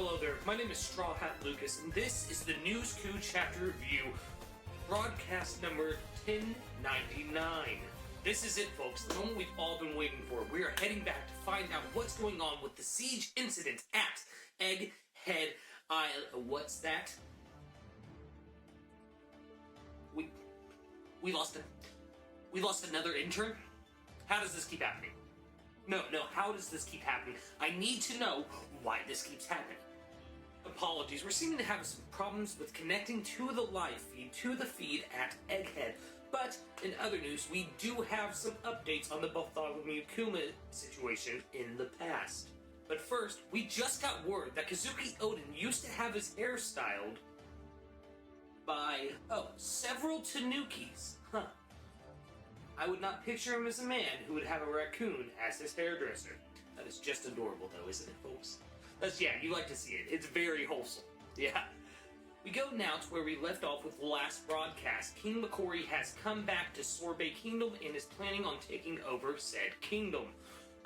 Hello there, my name is Straw Hat Lucas, and this is the Newscaster Chapter Review, broadcast number 1099. This is it, folks, the moment we've all been waiting for. We are heading back to find out what's going on with the siege incident at Egghead Isle. What's that? We lost another intern? How does this keep happening? No, how does this keep happening? I need to know why this keeps happening. Apologies, we're seeming to have some problems with connecting to the live feed, to the feed at Egghead. But in other news, we do have some updates on the Bartholomew Kuma situation in the past. But first, we just got word that Kazuki Odin used to have his hair styled by, several Tanukis. I would not picture him as a man who would have a raccoon as his hairdresser. That is just adorable though, isn't it, folks? Yeah, you like to see it. It's very wholesome. Yeah. We go now to where we left off with the last broadcast. King Makori has come back to Sorbet Kingdom and is planning on taking over said kingdom.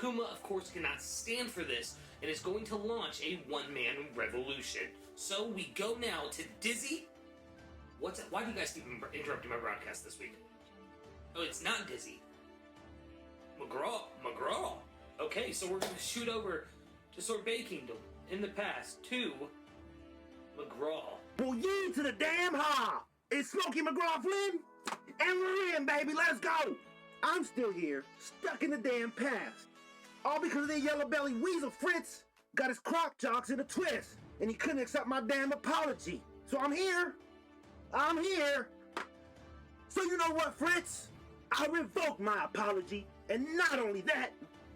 Kuma, of course, cannot stand for this and is going to launch a one-man revolution. So we go now to Dizzy. What's that? Why do you guys keep interrupting my broadcast this week? Oh, it's not Dizzy. McGraw. Okay, so we're going to shoot over to Sorbet Kingdom in the past to McGraw. Well, ye to the damn ha! It's Smokey McGraw-Flynn, and we're in, baby. Let's go! I'm still here, stuck in the damn past. All because of that yellow-belly weasel Fritz got his croc jocks in a twist, and he couldn't accept my damn apology. So I'm here. So you know what, Fritz? I revoke my apology, and not only that,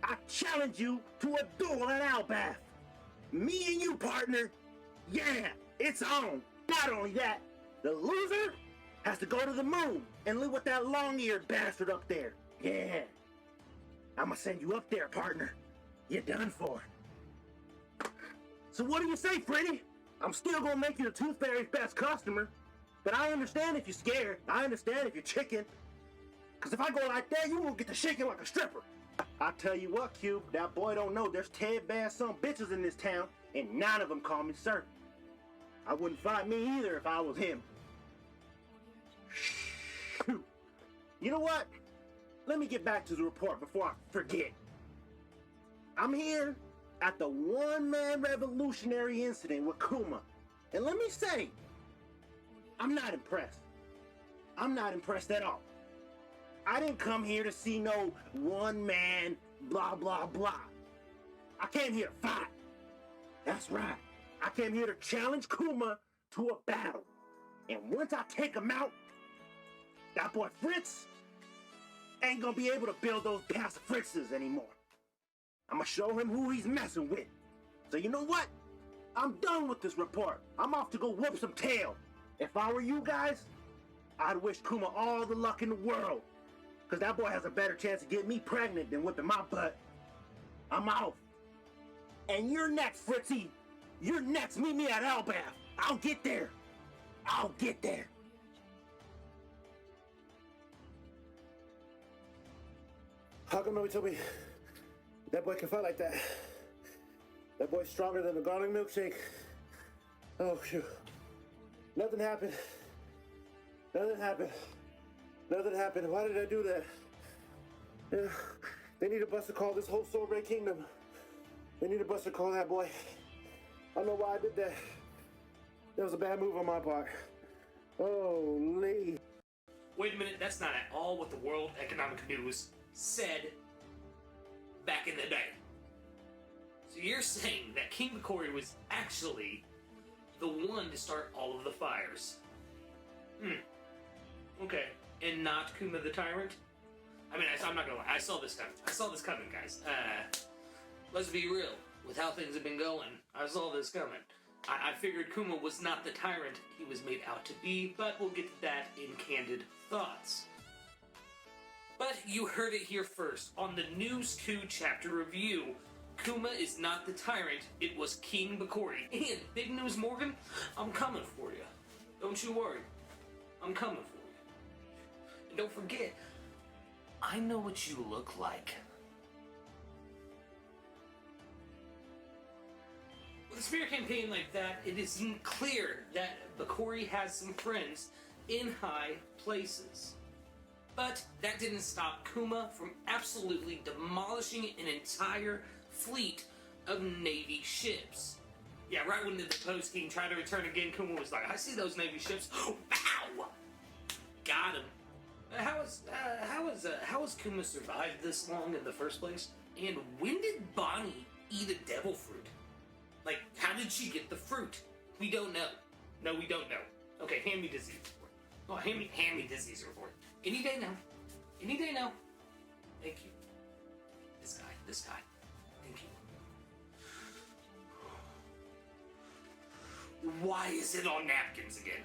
I challenge you to a duel at Albath. Me and you, partner. Yeah, it's on. Not only that, the loser has to go to the moon and live with that long-eared bastard up there. Yeah. I'ma send you up there, partner. You're done for. So what do you say, Freddy? I'm still gonna make you the Tooth Fairy's best customer. But I understand if you're scared. I understand if you're chicken. Because if I go like that, you won't get to shaking like a stripper. I tell you what, Cube, that boy don't know there's 10 bad son bitches in this town, and none of them call me sir. I wouldn't fight me either if I was him. Shoot. You know what? Let me get back to the report before I forget. I'm here at the one-man revolutionary incident with Kuma. And let me say, I'm not impressed. I'm not impressed at all. I didn't come here to see no one man, blah, blah, blah. I came here to fight. That's right. I came here to challenge Kuma to a battle. And once I take him out, that boy Fritz ain't gonna be able to build those pacifists anymore. I'm gonna show him who he's messing with. So you know what? I'm done with this report. I'm off to go whoop some tail. If I were you guys, I'd wish Kuma all the luck in the world. Because that boy has a better chance of getting me pregnant than whipping my butt. I'm out. And you're next, Fritzy. You're next. Meet me at Albath. I'll get there. How come nobody told me that boy can fight like that? That boy's stronger than a garlic milkshake. Oh, shoot. Nothing happened. Why did I do that? Yeah. They need a buster call this whole Sorbet Kingdom. They need a buster call that boy. I don't know why I did that. That was a bad move on my part. Holy. Wait a minute, that's not at all what the World Economic News said back in the day. So you're saying that King Makori was actually the one to start all of the fires? Okay. And not Kuma the Tyrant? I mean, I'm not gonna lie. I saw this coming, guys. Let's be real. With how things have been going, I saw this coming. I figured Kuma was not the tyrant he was made out to be, but we'll get to that in Candid Thoughts. But you heard it here first on the News 2 chapter review. Kuma is not the tyrant, it was King Makori. And big news, Morgan, I'm coming for you. Don't you worry. I'm coming for you. And don't forget, I know what you look like. a smear campaign like that, it is clear that Bakori has some friends in high places. But that didn't stop Kuma from absolutely demolishing an entire fleet of Navy ships. Yeah, right when the post king tried to return again, Kuma was like, I see those Navy ships. Pow! Got him. How has Kuma survived this long in the first place? And when did Bonnie eat a devil fruit? Like, how did she get the fruit? We don't know. No, we don't know. Okay, hand me disease report. Oh, hand me disease report. Any day now. Any day now. Thank you. This guy. Thank you. Why is it on napkins again?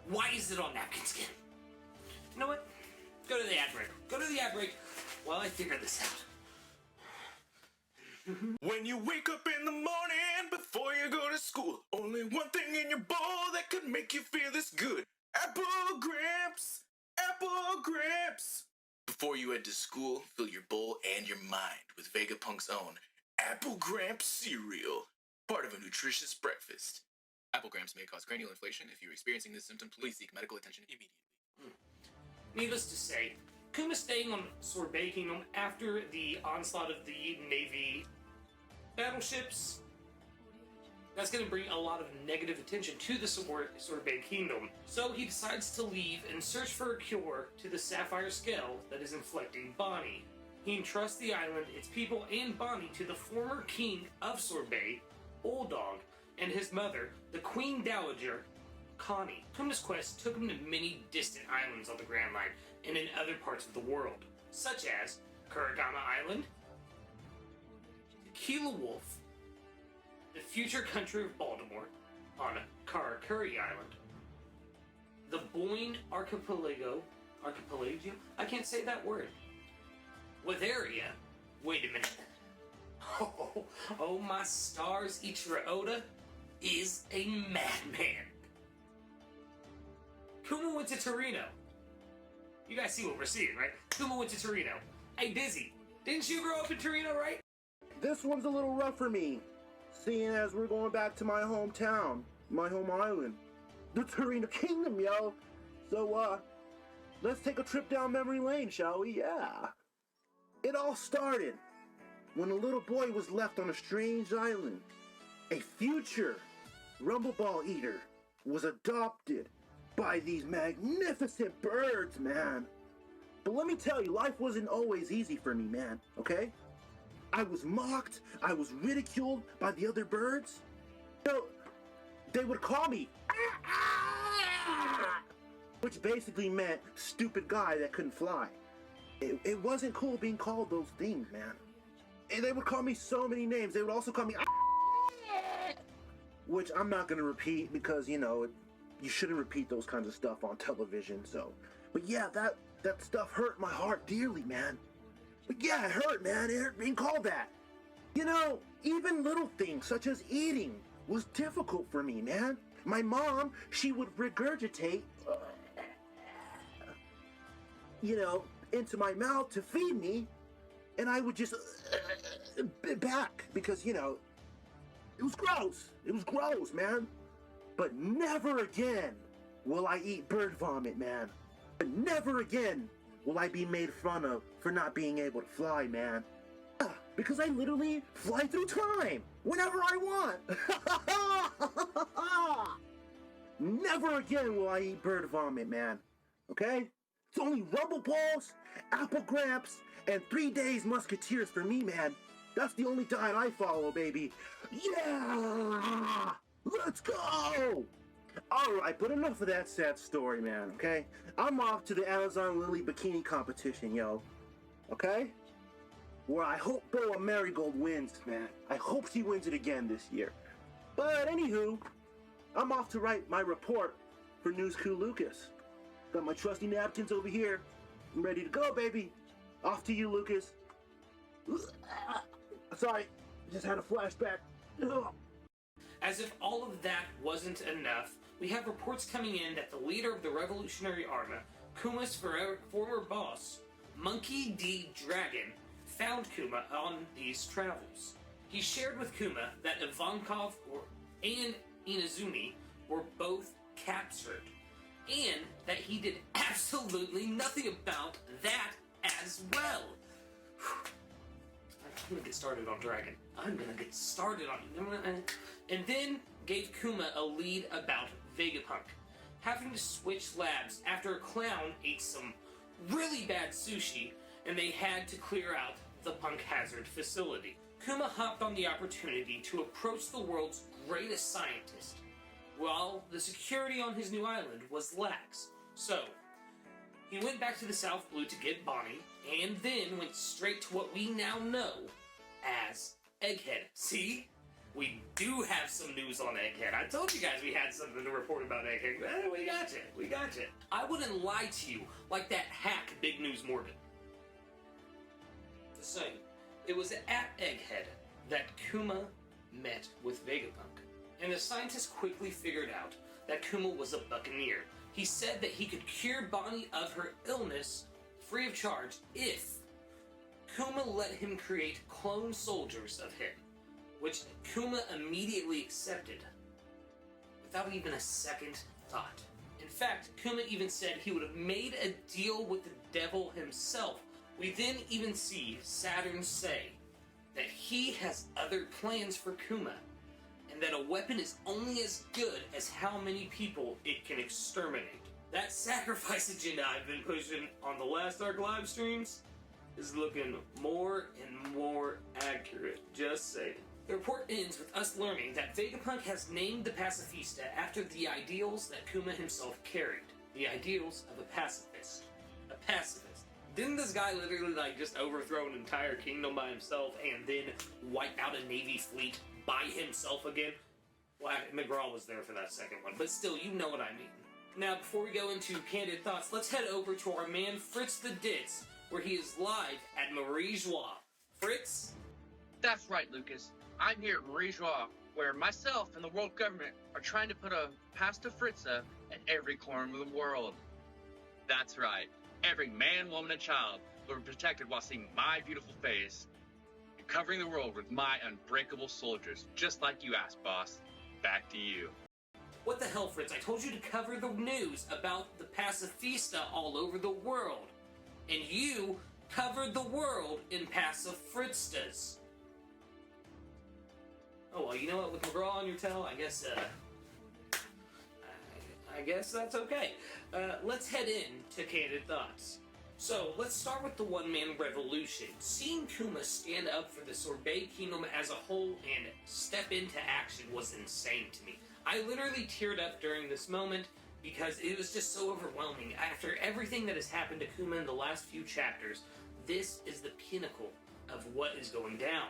Why is it on napkins again? You know what? Go to the ad break. Go to the ad break while I figure this out. When you wake up in the morning before you go to school, only one thing in your bowl that could make you feel this good. Apple Gramps! Apple Gramps! Before you head to school, fill your bowl and your mind with Vegapunk's own Apple Gramps cereal, part of a nutritious breakfast. Apple Gramps may cause cranial inflation. If you're experiencing this symptom, please seek medical attention immediately. Needless to say, Kuma staying on Sorbet Kingdom after the onslaught of the Navy battleships, that's going to bring a lot of negative attention to the Sorbet Kingdom. So he decides to leave and search for a cure to the Sapphire Scale that is inflicting Bonnie. He entrusts the island, its people, and Bonnie to the former king of Sorbet, Old Dog, and his mother, the Queen Dowager, Connie. Kuma's quest took him to many distant islands on the Grand Line and in other parts of the world, such as Kuragama Island, Tequila Wolf, the future country of Baltimore on Karakuri Island, the Boyne Archipelago, I can't say that word, Wytheria, wait a minute, oh my stars, Ichiro Oda is a madman. Kuma went to Torino. You guys see what we're seeing, right? Kuma went to Torino. Hey, Dizzy, didn't you grow up in Torino, right? This one's a little rough for me, seeing as we're going back to my hometown, my home island, the Torino Kingdom, yo. So, let's take a trip down memory lane, shall we? Yeah. It all started when a little boy was left on a strange island. A future Rumbleball Eater was adopted by these magnificent birds, man. But let me tell you, life wasn't always easy for me, man, okay? I was mocked, I was ridiculed by the other birds. You know, they would call me, which basically meant stupid guy that couldn't fly. It wasn't cool being called those things, man. And they would call me so many names. They would also call me, which I'm not gonna repeat because, you know, you shouldn't repeat those kinds of stuff on television, so. But yeah, that stuff hurt my heart dearly, man. But yeah, it hurt, man. It hurt being called that. You know, even little things such as eating was difficult for me, man. My mom, she would regurgitate, you know, into my mouth to feed me, and I would just back because, you know, it was gross. It was gross, man. But never again will I eat bird vomit, man. But never again will I be made fun of for not being able to fly, man. Because I literally fly through time whenever I want. Never again will I eat bird vomit, man. Okay? It's only Rumble Balls, Apple Gramps, and 3 days Musketeers for me, man. That's the only diet I follow, baby. Yeah! Let's go! Alright, but enough of that sad story, man, okay? I'm off to the Amazon Lily Bikini competition, yo. Okay? Where I hope Boa Marigold wins, man. I hope she wins it again this year. But anywho, I'm off to write my report for News Crew Lucas. Got my trusty napkins over here. I'm ready to go, baby. Off to you, Lucas. Sorry, just had a flashback. As if all of that wasn't enough, we have reports coming in that the leader of the Revolutionary Army, Kuma's former boss, Monkey D. Dragon, found Kuma on these travels. He shared with Kuma that Ivankov and Inazumi were both captured, and that he did absolutely nothing about that as well. I'm gonna get started on Dragon. I'm gonna get started on it. And then gave Kuma a lead about Vegapunk, having to switch labs after a clown ate some really bad sushi and they had to clear out the Punk Hazard facility. Kuma hopped on the opportunity to approach the world's greatest scientist, while the security on his new island was lax. So, he went back to the South Blue to get Bonnie, and then went straight to what we now know as Egghead. See? We do have some news on Egghead. I told you guys we had something to report about Egghead. Well, we got you. We got you. I wouldn't lie to you like that hack Big News Morgan. Just saying. It was at Egghead that Kuma met with Vegapunk, and the scientist quickly figured out that Kuma was a buccaneer. He said that he could cure Bonnie of her illness free of charge if Kuma let him create clone soldiers of him, which Kuma immediately accepted without even a second thought. In fact, Kuma even said he would have made a deal with the devil himself. We then even see Saturn say that he has other plans for Kuma, and that a weapon is only as good as how many people it can exterminate. That sacrifice agenda I've been pushing on the last Arc live streams is looking more and more accurate, just saying. The report ends with us learning that Vegapunk has named the pacifista after the ideals that Kuma himself carried. The ideals of a pacifist. A pacifist. Didn't this guy literally just overthrow an entire kingdom by himself and then wipe out a navy fleet by himself again? Well, McGraw was there for that second one, but still, you know what I mean. Now, before we go into candid thoughts, let's head over to our man Fritz the Ditz, where he is live at Marie Joie. Fritz? That's right, Lucas. I'm here at Marie Joie, where myself and the world government are trying to put a pacifista at every corner of the world. That's right. Every man, woman, and child will be protected while seeing my beautiful face and covering the world with my unbreakable soldiers, just like you asked, boss. Back to you. What the hell, Fritz? I told you to cover the news about the pacifista all over the world. And you covered the world in pacifistas. Oh, well, you know what? With McGraw on your tail, I guess that's okay. Let's head in to Candid Thoughts. So, let's start with the one-man revolution. Seeing Kuma stand up for the Sorbet Kingdom as a whole and step into action was insane to me. I literally teared up during this moment because it was just so overwhelming. After everything that has happened to Kuma in the last few chapters, this is the pinnacle of what is going down.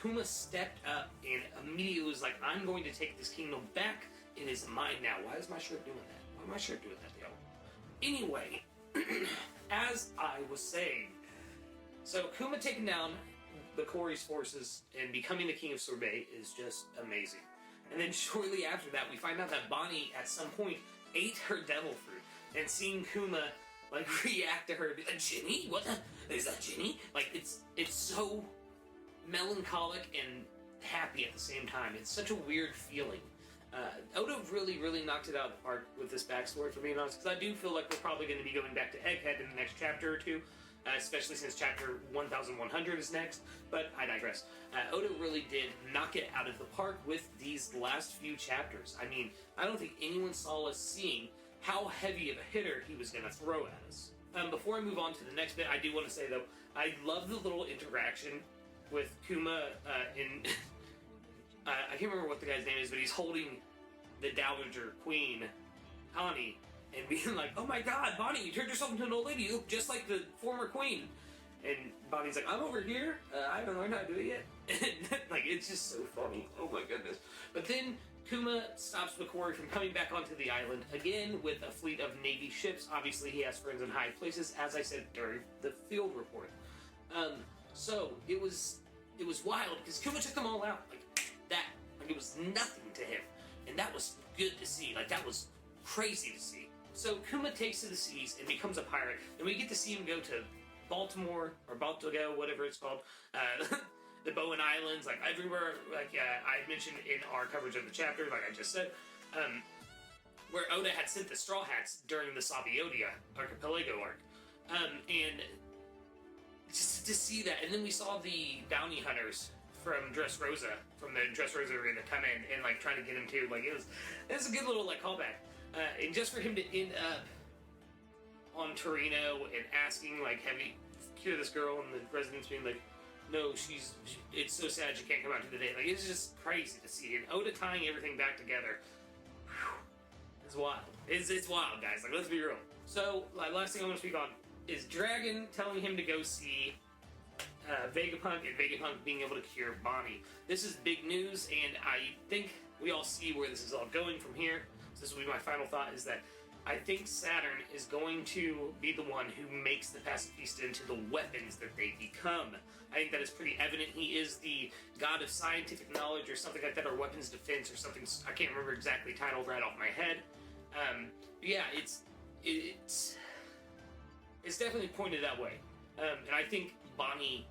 Kuma stepped up and immediately was like, I'm going to take this kingdom back. It is mine now. Why is my shirt doing that? Why is my shirt doing that, yo? Anyway, as I was saying, so Kuma taking down the Cory's forces and becoming the king of Sorbet is just amazing. And then shortly after that, we find out that Bonnie at some point ate her devil fruit. And seeing Kuma react to her, be like, Ginny? What the? Is that Ginny? It's so melancholic and happy at the same time. It's such a weird feeling. Oda really, really knocked it out of the park with this backstory, for being honest, because I do feel like we're probably going to be going back to Egghead in the next chapter or two, especially since chapter 1100 is next, but I digress. Oda really did knock it out of the park with these last few chapters. I mean, I don't think anyone saw us seeing how heavy of a hitter he was going to throw at us. Before I move on to the next bit, I do want to say, though, I love the little interaction with Kuma in... I can't remember what the guy's name is, but he's holding the Dowager Queen, Connie, and being like, oh my god, Bonnie, you turned yourself into an old lady, you look just like the former queen. And Bonnie's like, I'm over here, I haven't learned how to do it yet. And, it's just so funny. Oh my goodness. But then Kuma stops Cory from coming back onto the island, again with a fleet of Navy ships. Obviously he has friends in high places, as I said during the field report. So, it was wild, because Kuma took them all out, it was nothing to him. And that was good to see. That was crazy to see. So Kuma takes to the seas and becomes a pirate, and we get to see him go to Baltimore, or Baltogo, whatever it's called, the Bowen Islands, like everywhere, like I mentioned in our coverage of the chapter, like I just said, where Oda had sent the Straw Hats during the Sabiodia archipelago arc, and just to see that, and then we saw the bounty hunters from Dressrosa, from the Dressrosa arena, come in and like trying to get him too. Like it was a good little like callback, and just for him to end up on Torino and asking like, "Have you cured this girl?" and the residents being like, "No, it's so sad she can't come out to the day." Like it's just crazy to see, and Oda tying everything back together. It's wild. It's wild, guys. Like let's be real. So, like last thing I want to speak on is Dragon telling him to go see Vegapunk, and Vegapunk being able to cure Bonnie. This is big news, and I think we all see where this is all going from here. So this will be my final thought, is that I think Saturn is going to be the one who makes the pacifista into the weapons that they become. I think that is pretty evident. He is the god of scientific knowledge or something like that, or weapons defense or something. I can't remember exactly titled right off my head. But yeah, it's definitely pointed that way. And I think Bonnie,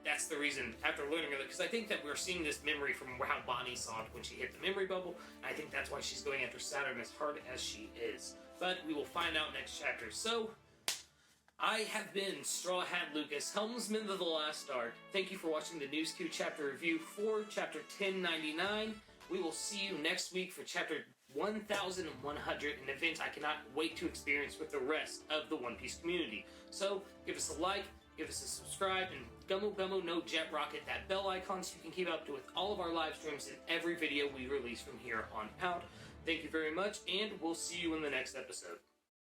that's the reason, after learning of it, because I think that we're seeing this memory from how Bonnie saw it when she hit the memory bubble, and I think that's why she's going after Saturn as hard as she is. But we will find out next chapter. So, I have been Straw Hat Lucas, helmsman of the Last Arc. Thank you for watching the NewsQ chapter review for chapter 1099. We will see you next week for chapter 1100, an event I cannot wait to experience with the rest of the One Piece community. So, give us a like, give us a subscribe, and gummo no jet rocket that bell icon so you can keep up with all of our live streams and every video we release from here on out. Thank you very much, and we'll see you in the next episode.